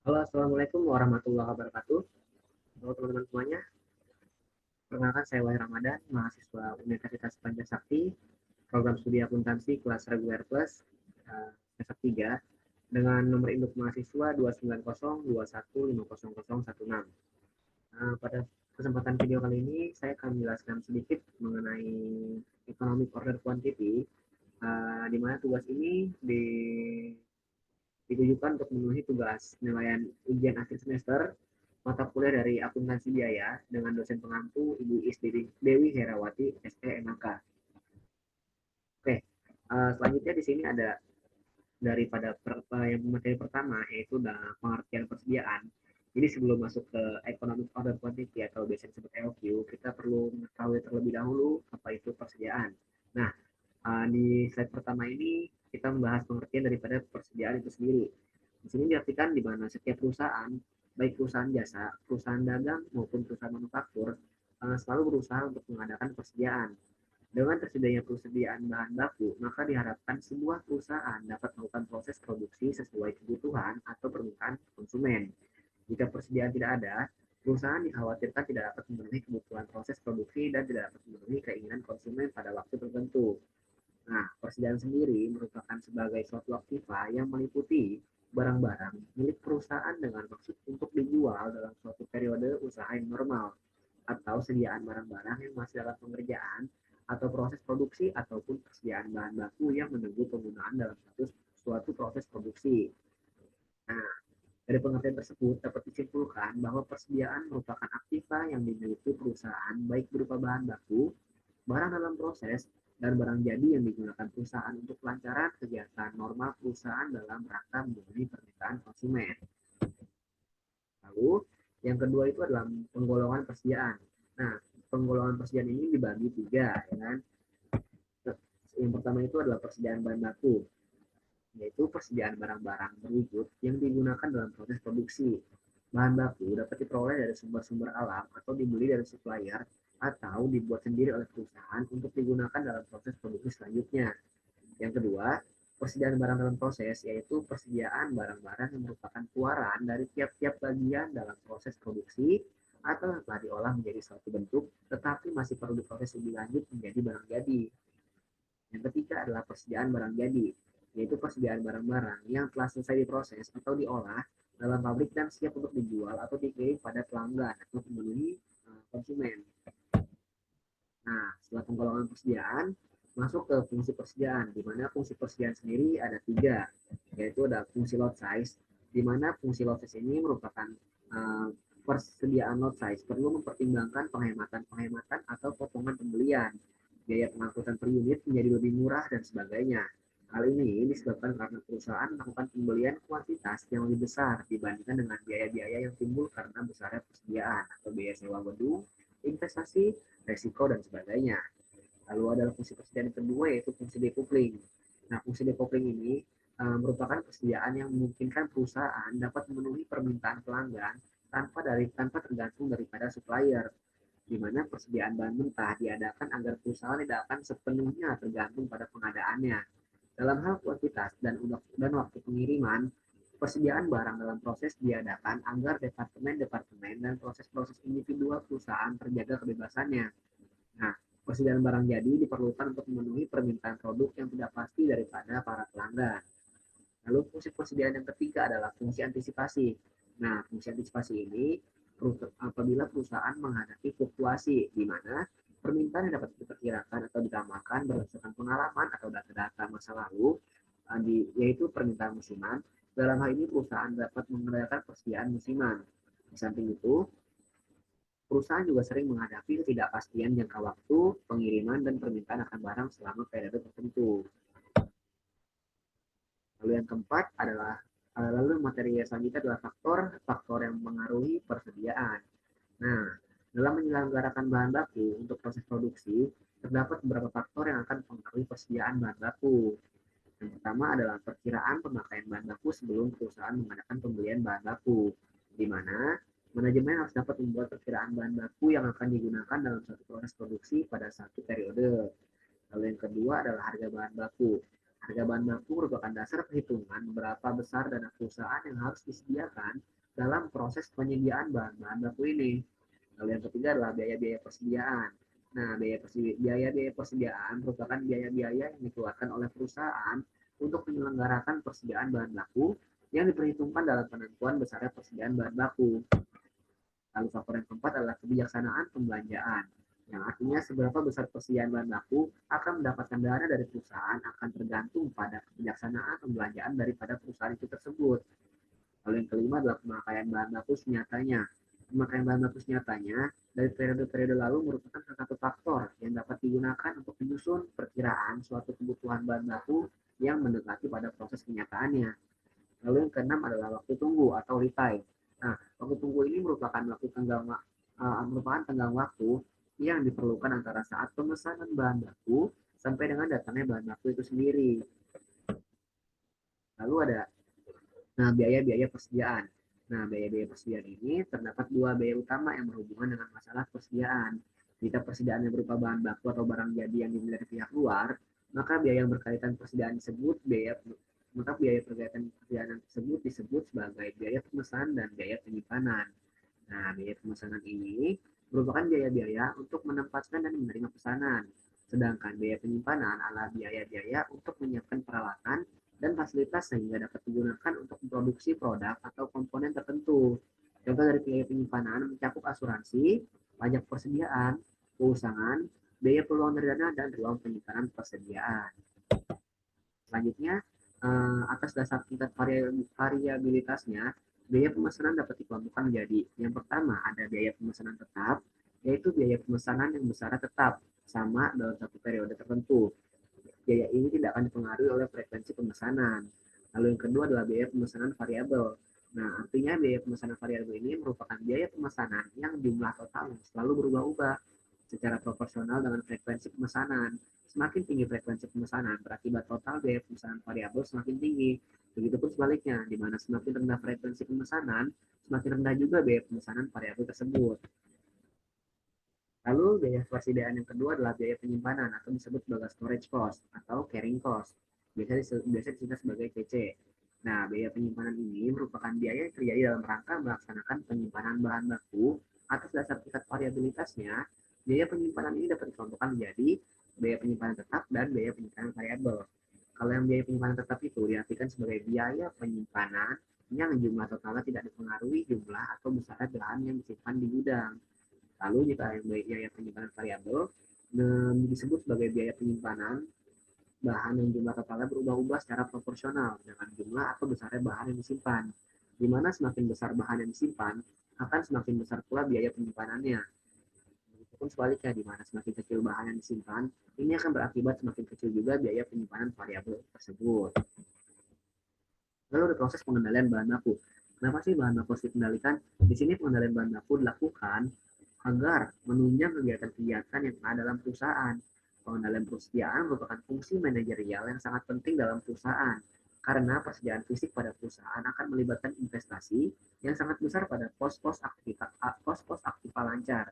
Halo, Assalamualaikum warahmatullahi wabarakatuh. Halo teman-teman semuanya. Perkenalkan saya Wahyu Ramadan, mahasiswa Universitas Pancasakti, program studi akuntansi kelas reguler plus semester 3 dengan nomor induk mahasiswa 29021500016. Pada kesempatan video kali ini saya akan menjelaskan sedikit mengenai economic order quantity, di mana tugas ini ditujukan untuk memenuhi tugas penilaian ujian akhir semester mata kuliah dari akuntansi biaya dengan dosen pengampu Ibu Is Dewi Herawati SPMK. Oke, selanjutnya di sini ada daripada yang materi pertama yaitu pengertian persediaan. Jadi sebelum masuk ke economic order quantity atau biasa disebut EOQ, kita perlu mengetahui terlebih dahulu apa itu persediaan. Nah, di slide pertama ini kita membahas pengertian daripada persediaan itu sendiri. Di sini diartikan di mana setiap perusahaan, baik perusahaan jasa, perusahaan dagang maupun perusahaan manufaktur, selalu berusaha untuk mengadakan persediaan. Dengan tersedianya persediaan bahan baku, maka diharapkan sebuah perusahaan dapat melakukan proses produksi sesuai kebutuhan atau permintaan konsumen. Jika persediaan tidak ada, perusahaan dikhawatirkan tidak dapat memenuhi kebutuhan proses produksi dan tidak dapat memenuhi keinginan konsumen pada waktu tertentu. Nah, persediaan sendiri merupakan sebagai suatu aktiva yang meliputi barang-barang milik perusahaan dengan maksud untuk dijual dalam suatu periode usaha yang normal atau sediaan barang-barang yang masih dalam pengerjaan atau proses produksi ataupun persediaan bahan baku yang menunggu penggunaan dalam suatu proses produksi. Nah, dari pengertian tersebut dapat disimpulkan bahwa persediaan merupakan aktiva yang dimiliki perusahaan baik berupa bahan baku, barang dalam proses, dan barang jadi yang digunakan perusahaan untuk kelancaran kegiatan normal perusahaan dalam rangka memenuhi permintaan konsumen. Lalu, yang kedua itu adalah penggolongan persediaan. Nah, penggolongan persediaan ini dibagi tiga, ya kan? Yang pertama itu adalah persediaan bahan baku, yaitu persediaan barang-barang berwujud yang digunakan dalam proses produksi. Bahan baku dapat diperoleh dari sumber-sumber alam atau dibeli dari supplier atau dibuat sendiri oleh perusahaan untuk digunakan dalam proses produksi selanjutnya. Yang kedua, persediaan barang dalam proses, yaitu persediaan barang-barang yang merupakan keluaran dari tiap-tiap bagian dalam proses produksi atau yang telah diolah menjadi suatu bentuk, tetapi masih perlu diproses lebih lanjut menjadi barang jadi. Yang ketiga adalah persediaan barang jadi, yaitu persediaan barang-barang yang telah selesai diproses atau diolah dalam pabrik dan siap untuk dijual atau dikirim pada pelanggan atau memenuhi konsumen. Nah, setelah penggolongan persediaan, masuk ke fungsi persediaan, di mana fungsi persediaan sendiri ada tiga, yaitu ada fungsi lot size, di mana fungsi lot size ini merupakan persediaan lot size perlu mempertimbangkan penghematan atau potongan pembelian, biaya pengangkutan per unit menjadi lebih murah dan sebagainya. Hal ini disebabkan karena perusahaan melakukan pembelian kuantitas yang lebih besar dibandingkan dengan biaya-biaya yang timbul karena besarnya persediaan atau biaya sewa gedung, investasi, resiko, dan sebagainya. Lalu ada fungsi persediaan kedua yaitu fungsi decoupling. Nah, fungsi decoupling ini merupakan persediaan yang memungkinkan perusahaan dapat memenuhi permintaan pelanggan tanpa tergantung daripada supplier, di mana persediaan bahan mentah diadakan agar perusahaan tidak akan sepenuhnya tergantung pada pengadaannya. Dalam hal kuantitas dan waktu pengiriman, persediaan barang dalam proses diadakan agar departemen-departemen dan proses-proses individual perusahaan terjaga kebebasannya. Nah, persediaan barang jadi diperlukan untuk memenuhi permintaan produk yang tidak pasti daripada para pelanggan. Lalu fungsi persediaan yang ketiga adalah fungsi antisipasi. Nah, fungsi antisipasi ini apabila perusahaan menghadapi fluktuasi, di mana permintaan yang dapat diperkirakan atau ditambahkan berdasarkan pengalaman atau data-data masa lalu, yaitu permintaan musiman. Dalam hal ini perusahaan dapat mengadakan persediaan musiman. Di samping itu, perusahaan juga sering menghadapi ketidakpastian jangka waktu, pengiriman, dan permintaan akan barang selama periode tertentu. Lalu yang keempat adalah lalu materi selanjutnya adalah faktor yang mengaruhi persediaan. Nah, dalam menyelenggarakan bahan baku untuk proses produksi, terdapat beberapa faktor yang akan mempengaruhi persediaan bahan baku. Yang pertama adalah perkiraan pemakaian bahan baku sebelum perusahaan mengadakan pembelian bahan baku, di mana manajemen harus dapat membuat perkiraan bahan baku yang akan digunakan dalam suatu proses produksi pada satu periode. Lalu yang kedua adalah harga bahan baku. Harga bahan baku merupakan dasar perhitungan berapa besar dana perusahaan yang harus disediakan dalam proses penyediaan bahan-bahan baku ini. Lalu yang ketiga adalah biaya-biaya persediaan. Nah, biaya-biaya persediaan merupakan biaya-biaya yang dikeluarkan oleh perusahaan untuk menyelenggarakan persediaan bahan baku yang diperhitungkan dalam penentuan besarnya persediaan bahan baku. Lalu faktor yang keempat adalah kebijaksanaan pembelanjaan, yang artinya seberapa besar persediaan bahan baku akan mendapatkan dana dari perusahaan akan tergantung pada kebijaksanaan pembelanjaan daripada perusahaan itu tersebut. Lalu yang kelima adalah pemakaian bahan baku senyatanya. Pemakaian bahan baku senyatanya dari periode-periode lalu merupakan salah satu faktor yang dapat digunakan untuk menyusun perkiraan suatu kebutuhan bahan baku yang mendekati pada proses kenyataannya. Lalu yang keenam adalah waktu tunggu atau lead time. Nah, waktu tunggu ini merupakan tenggang waktu yang diperlukan antara saat pemesanan bahan baku sampai dengan datangnya bahan baku itu sendiri. Lalu ada biaya-biaya persediaan. Nah, biaya-biaya persediaan ini terdapat dua biaya utama yang berhubungan dengan masalah persediaan. Jika persediaannya berupa bahan baku atau barang jadi yang dibeli dari pihak luar, maka biaya yang berkaitan persediaan tersebut biaya berkaitan persediaan tersebut disebut sebagai biaya pemesanan dan biaya penyimpanan. Nah, biaya pemesanan ini merupakan biaya-biaya untuk menempatkan dan menerima pesanan. Sedangkan biaya penyimpanan adalah biaya-biaya untuk menyiapkan peralatan dan fasilitas sehingga dapat digunakan untuk memproduksi produk atau komponen tertentu. Contoh dari biaya penyimpanan mencakup asuransi, pajak persediaan, keusangan, biaya peluang dari dana, dan ruang penyimpanan persediaan. Selanjutnya, atas dasar tingkat variabilitasnya, biaya pemesanan dapat dikelompokkan menjadi yang pertama ada biaya pemesanan tetap, yaitu biaya pemesanan yang besarnya tetap sama dalam satu periode tertentu. Biaya ini tidak akan dipengaruhi oleh frekuensi pemesanan. Lalu yang kedua adalah biaya pemesanan variabel. Nah, artinya biaya pemesanan variabel ini merupakan biaya pemesanan yang jumlah total selalu berubah-ubah secara proporsional dengan frekuensi pemesanan. Semakin tinggi frekuensi pemesanan, berakibat total biaya pemesanan variabel semakin tinggi. Begitupun sebaliknya, di mana semakin rendah frekuensi pemesanan, semakin rendah juga biaya pemesanan variabel tersebut. Lalu biaya persediaan yang kedua adalah biaya penyimpanan atau disebut sebagai storage cost atau carrying cost. Biasa disebut sebagai CC. Nah, biaya penyimpanan ini merupakan biaya yang terjadi dalam rangka melaksanakan penyimpanan bahan baku atas dasar tingkat variabilitasnya. Biaya penyimpanan ini dapat dikelompokkan menjadi biaya penyimpanan tetap dan biaya penyimpanan variabel. Kalau yang biaya penyimpanan tetap itu diartikan sebagai biaya penyimpanan yang jumlah totalnya tidak dipengaruhi jumlah atau besar bahan yang disimpan di gudang. Lalu jika yang biaya penyimpanan variabel disebut sebagai biaya penyimpanan bahan yang jumlah totalnya berubah-ubah secara proporsional dengan jumlah atau besarnya bahan yang disimpan. Di mana semakin besar bahan yang disimpan, akan semakin besar pula biaya penyimpanannya. Begitupun sebaliknya, di mana semakin kecil bahan yang disimpan, ini akan berakibat semakin kecil juga biaya penyimpanan variabel tersebut. Lalu ada proses pengendalian bahan baku. Kenapa sih bahan baku harus dikendalikan? Di sini pengendalian bahan baku dilakukan agar menunjang kegiatan-kegiatan yang ada dalam perusahaan. Pengendalian persediaan merupakan fungsi manajerial yang sangat penting dalam perusahaan, karena persediaan fisik pada perusahaan akan melibatkan investasi yang sangat besar pada pos-pos aktiva lancar.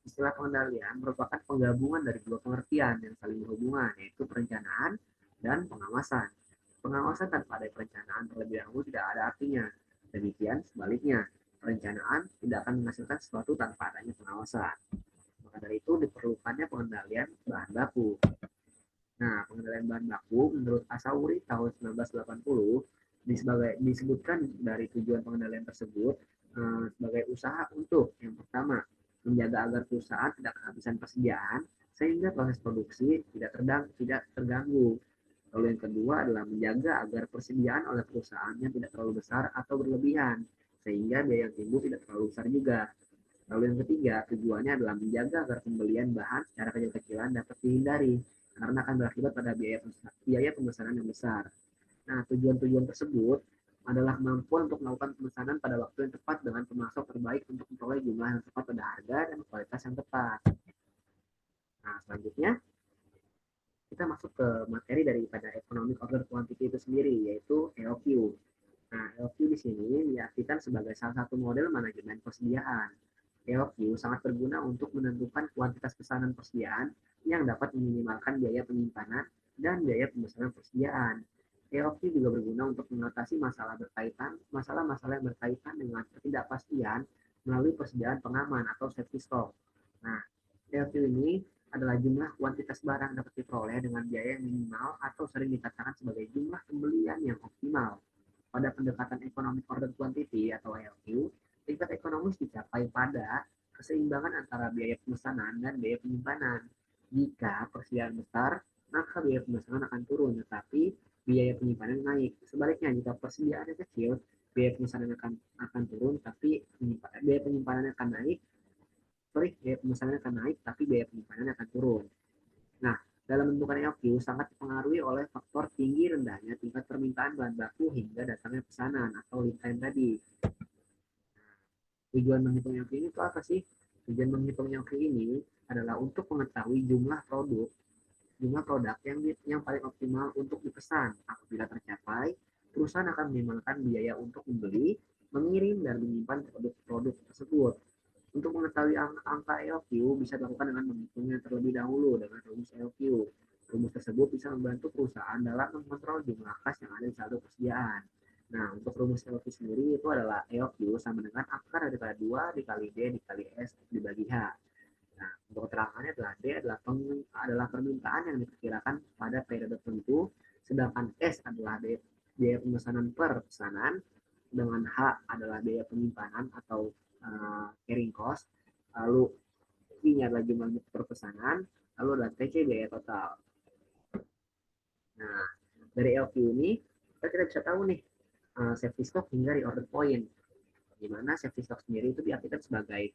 Istilah pengendalian merupakan penggabungan dari dua pengertian yang saling berhubungan, yaitu perencanaan dan pengawasan. Pengawasan tanpa ada perencanaan terlebih dahulu tidak ada artinya. Demikian sebaliknya, perencanaan tidak akan menghasilkan sesuatu tanpa adanya pengawasan. Maka dari itu diperlukannya pengendalian bahan baku. Nah, pengendalian bahan baku menurut Asauri tahun 1980 disebutkan dari tujuan pengendalian tersebut sebagai usaha untuk yang pertama menjaga agar perusahaan tidak kehabisan persediaan sehingga proses produksi tidak terganggu. Lalu yang kedua adalah menjaga agar persediaan oleh perusahaannya tidak terlalu besar atau berlebihan sehingga biaya yang timbul tidak terlalu besar juga. Lalu yang ketiga, tujuannya adalah menjaga agar pembelian bahan secara kecil-kecilan dapat dihindari karena akan berakibat pada biaya pemesanan yang besar. Nah, tujuan-tujuan tersebut adalah kemampuan untuk melakukan pemesanan pada waktu yang tepat dengan pemasok terbaik untuk memperoleh jumlah yang tepat pada harga dan kualitas yang tepat. Nah, selanjutnya kita masuk ke materi daripada Economic Order Quantity itu sendiri, yaitu EOQ. Nah, EOQ di sini diartikan sebagai salah satu model manajemen persediaan. EOQ sangat berguna untuk menentukan kuantitas pesanan persediaan yang dapat meminimalkan biaya penyimpanan dan biaya pemesanan persediaan. EOQ juga berguna untuk mengatasi masalah-masalah yang berkaitan dengan ketidakpastian melalui persediaan pengaman atau safety stock. Nah, EOQ ini adalah jumlah kuantitas barang dapat diperoleh dengan biaya yang minimal atau sering dikatakan sebagai jumlah pembelian yang optimal. Pada pendekatan economic order quantity atau EOQ, tingkat ekonomis dicapai pada keseimbangan antara biaya pemesanan dan biaya penyimpanan. Jika persediaan besar, maka biaya pemesanan akan turun, tetapi biaya penyimpanan naik. Sebaliknya, jika persediaannya kecil, biaya pemesanan akan turun, tapi biaya penyimpanan akan naik. Biaya pemesanan akan naik, tapi biaya penyimpanan akan turun. Nah, dalam bentukan EOQ sangat dipengaruhi oleh faktor tinggi rendahnya tingkat permintaan bahan baku hingga datangnya pesanan atau lead time tadi. Tujuan menghitung EOQ ini itu apa sih? Tujuan menghitung EOQ ini adalah untuk mengetahui jumlah produk yang paling optimal untuk dipesan. Apabila tercapai, perusahaan akan meminimalkan biaya untuk membeli, mengirim, dan menyimpan produk-produk tersebut. Untuk mengetahui angka EOQ bisa dilakukan dengan menghitungnya terlebih dahulu dengan rumus EOQ. Rumus tersebut bisa membantu perusahaan dalam mengontrol jumlah kas yang ada di saldo persediaan. Nah, untuk rumus EOQ sendiri itu adalah EOQ sama dengan akar daripada 2 dikali D dikali S dibagi H. Nah, untuk keterangannya adalah D adalah permintaan yang diperkirakan pada periode tertentu, sedangkan S adalah biaya pemesanan per pesanan, dengan H adalah biaya penyimpanan atau carrying cost, lalu I-nya adalah jumlah per pesanan, lalu ada TC biaya total. Nah, dari LQ ini kita bisa tahu nih safety stock hingga reorder point. Di mana safety stock sendiri itu diartikan sebagai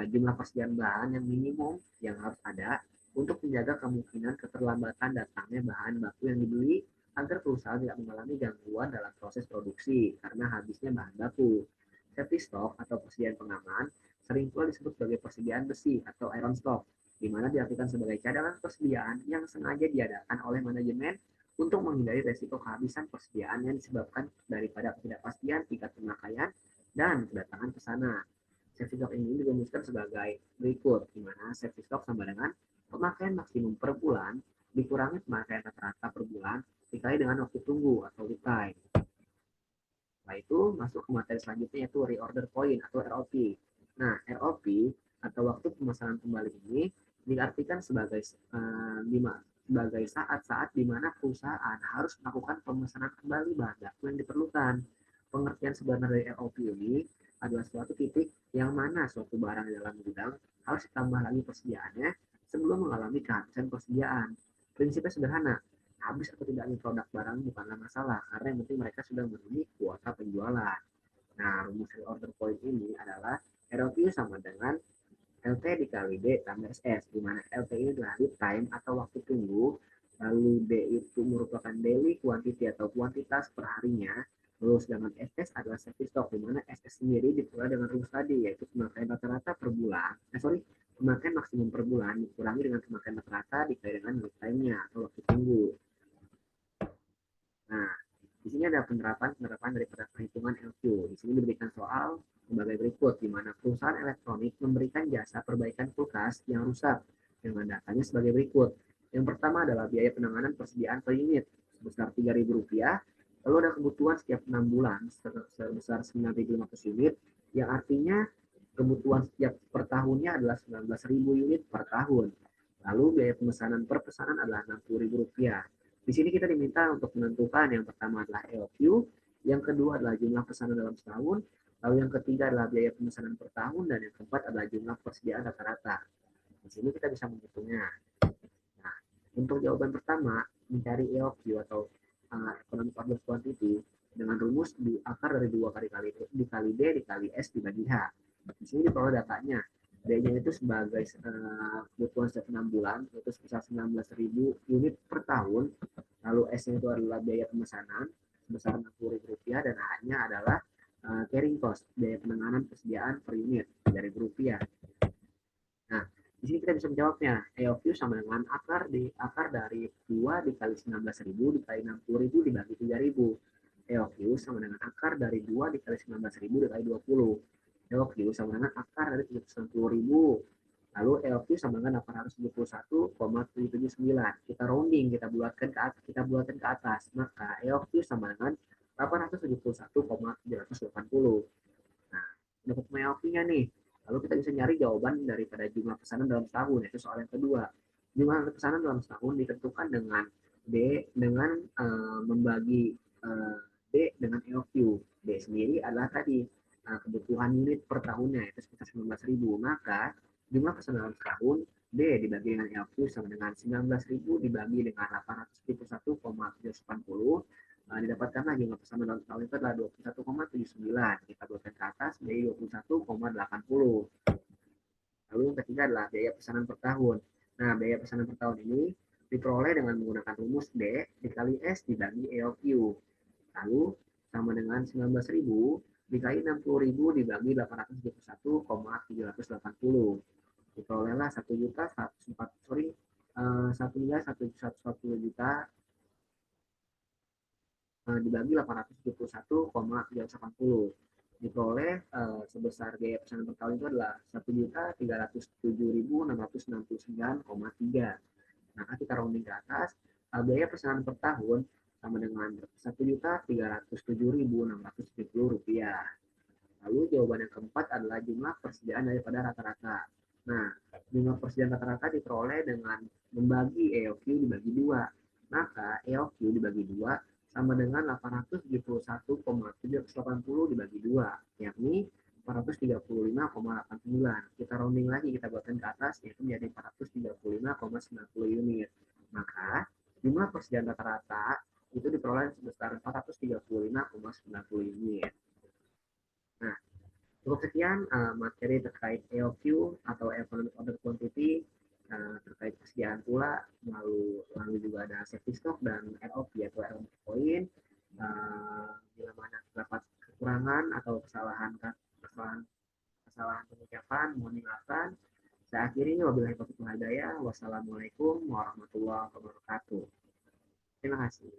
jumlah persediaan bahan yang minimum yang harus ada untuk menjaga kemungkinan keterlambatan datangnya bahan baku yang dibeli agar perusahaan tidak mengalami gangguan dalam proses produksi karena habisnya bahan baku. Safety stock atau persediaan pengaman sering pula disebut sebagai persediaan besi atau iron stock, di mana diartikan sebagai cadangan persediaan yang sengaja diadakan oleh manajemen untuk menghindari resiko kehabisan persediaan yang disebabkan daripada ketidakpastian tingkat pemakaian dan kedatangan pesanan. Safety stock ini dirumuskan sebagai berikut, di mana safety stock sama dengan pemakaian maksimum per bulan dikurangi pemakaian rata-rata per bulan dikali dengan waktu tunggu atau lead time. Setelah itu masuk ke materi selanjutnya yaitu reorder point atau ROP. Nah, ROP atau waktu pemesanan kembali ini diartikan sebagai sebagai saat-saat di mana perusahaan harus melakukan pemesanan kembali bahan baku yang diperlukan. Pengertian sebenarnya dari ROP ini adalah suatu titik yang mana suatu barang di dalam gudang harus ditambah lagi persediaannya sebelum mengalami kehabisan persediaan. Prinsipnya sederhana, habis atau tidaknya produk barang bukanlah masalah, karena yang penting mereka sudah memenuhi kuota penjualan. Nah, rumus order point ini adalah ROQ sama dengan LT dikali D tambah SS, di mana LT ini adalah lead time atau waktu tunggu, lalu D itu merupakan daily quantity atau kuantitas per harinya, lalu sedangkan SS adalah safety stock, di mana SS sendiri diperoleh dengan rumus tadi, yaitu pemakaian rata-rata per bulan, pemakaian maksimum per bulan dikurangi dengan pemakaian rata-rata dikali dengan lead time-nya atau waktu tunggu. Nah, di sini ada penerapan daripada perhitungan LQ. Di sini diberikan soal sebagai berikut, di mana perusahaan elektronik memberikan jasa perbaikan kulkas yang rusak dengan datanya sebagai berikut. Yang pertama adalah biaya penanganan persediaan per unit sebesar Rp3.000, lalu ada kebutuhan setiap 6 bulan sebesar 9.500 unit, yang artinya kebutuhan setiap per tahunnya adalah 19.000 unit per tahun. Lalu biaya pemesanan per pesanan adalah Rp60.000. Di sini kita diminta untuk menentukan yang pertama adalah EOQ, yang kedua adalah jumlah pesanan dalam setahun, lalu yang ketiga adalah biaya pemesanan per tahun, dan yang keempat adalah jumlah persediaan rata-rata. Di sini kita bisa menghitungnya. Nah, untuk jawaban pertama, mencari EOQ atau Economic Order Quantity dengan rumus di akar dari 2 dikali D dikali S dibagi H. Di sini diperoleh datanya. D-nya itu sebagai kebutuhan setiap 6 bulan, yaitu sebesar 19.000 unit per tahun. Lalu S-nya itu adalah biaya pemesanan sebesar Rp60.000, dan H-nya adalah carrying cost, biaya penanganan persediaan per unit dari rupiah. Nah, di sini kita bisa menjawabnya. EOQ sama dengan akar dari 2 dikali 19.000 dikali 60.000 dibagi 3.000. EOQ sama dengan akar dari 2 dikali 19.000 dikali 20. EOQ sama dengan akar dari 790.000 Lalu EOQ sama dengan 871,779. Kita rounding, kita bulatkan ke atas. Maka EOQ sama dengan 871,780. Nah, dapat EOQ-nya nih. Lalu kita bisa nyari jawaban daripada jumlah pesanan dalam setahun, yaitu soal yang kedua. Jumlah pesanan dalam setahun ditentukan dengan membagi D dengan EOQ. D sendiri adalah tadi kebutuhan unit per tahunnya, itu sekitar 19.000. Maka jumlah pesanan dalam setahun D dibagi dengan EOQ sama dengan 19.000 dibagi dengan 871,780. Didapatkanlah jumlah pesanan dalam setahun itu adalah 21,79. Kita buatkan ke atas jadi 21,80. Lalu yang ketiga adalah biaya pesanan per tahun. Nah, biaya pesanan per tahun ini diperoleh dengan menggunakan rumus D dikali S dibagi EOQ. Lalu sama dengan 19.000 dikali 60.000 dibagi 871,780. Diperolehlah 1.140 juta dibagi 871,380. Diperoleh sebesar biaya pesanan per tahun itu adalah 1.307.669,3. Maka kita rounding ke atas, biaya pesanan per tahun sama dengan 1.307.670 rupiah. Lalu jawaban yang keempat adalah jumlah persediaan daripada rata-rata. Nah, jumlah persediaan rata-rata diperoleh dengan membagi EOQ dibagi 2. Maka EOQ dibagi 2 sama dengan 871,780 dibagi 2, yakni 435,89. Kita rounding lagi, kita buatkan ke atas, yaitu menjadi 435,90 unit. Maka jumlah persediaan rata-rata itu diperoleh sebesar 435,90 unit. Nah, cukup sekian materi terkait EOQ atau Economic Order Quantity, terkait persediaan pula, lalu juga ada safety stock dan ROP atau ROP point. Bila mana terdapat kekurangan atau kesalahan kesalahan pengucapan, mohon dimaafkan. Saya akhiri wabillahi taufiq wal hidayah. Wassalamualaikum warahmatullahi wabarakatuh. Terima kasih.